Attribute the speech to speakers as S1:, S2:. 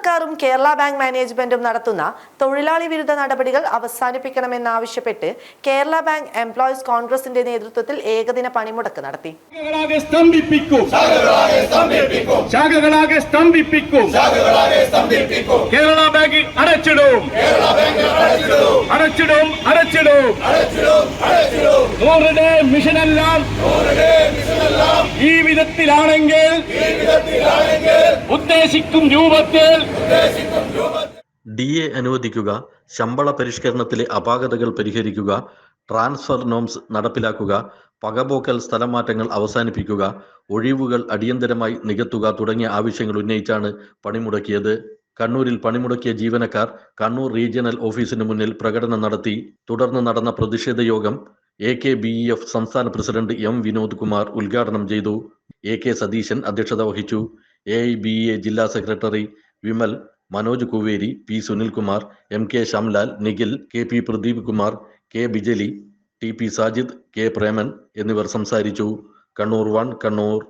S1: സർക്കാരും കേരള ബാങ്ക് മാനേജ്മെന്റും നടത്തുന്ന തൊഴിലാളി വിരുദ്ധ നടപടികൾ അവസാനിപ്പിക്കണമെന്നാവശ്യപ്പെട്ട് കേരള ബാങ്ക് എംപ്ലോയീസ് കോൺഗ്രസിന്റെ നേതൃത്വത്തിൽ ഏകദിന പണിമുടക്ക് നടത്തി.
S2: കേരള ബാങ്ക് അടച്ചിടും. നൂറുടെ മിഷനെല്ലാം ഈ വിധത്തിലാണെങ്കിൽ ഉദ്ദേശിക്കും രൂപത്തിൽ
S3: DA അനുവദിക്കുക, ശമ്പള പരിഷ്കരണത്തിലെ അപാകതകൾ പരിഹരിക്കുക, ട്രാൻസ്ഫർ നോംസ് നടപ്പിലാക്കുക, പകപോക്കൽ സ്ഥലമാറ്റങ്ങൾ അവസാനിപ്പിക്കുക, ഒഴിവുകൾ അടിയന്തരമായി നികത്തുക തുടങ്ങിയ ആവശ്യങ്ങൾ ഉന്നയിച്ചാണ് പണിമുടക്കിയത്. കണ്ണൂരിൽ പണിമുടക്കിയ ജീവനക്കാർ കണ്ണൂർ റീജിയണൽ ഓഫീസിന് മുന്നിൽ പ്രകടനം നടത്തി. തുടർന്ന് നടന്ന പ്രതിഷേധ യോഗം AKBEF സംസ്ഥാന പ്രസിഡന്റ് M. വിനോദ് കുമാർ ഉദ്ഘാടനം ചെയ്തു. AK സതീശൻ അധ്യക്ഷത വഹിച്ചു. AIBA ജില്ലാ secretary Vimal, Manoj Kuveri, P. Sunilkumar, MK Shyamlal, Nikhil, KP Pradeep Kumar, K. Bijali, TP Sajid, K. Preman എന്നിവർ സംസാരിച്ചു. കണ്ണൂർ 1 കണ്ണൂർ.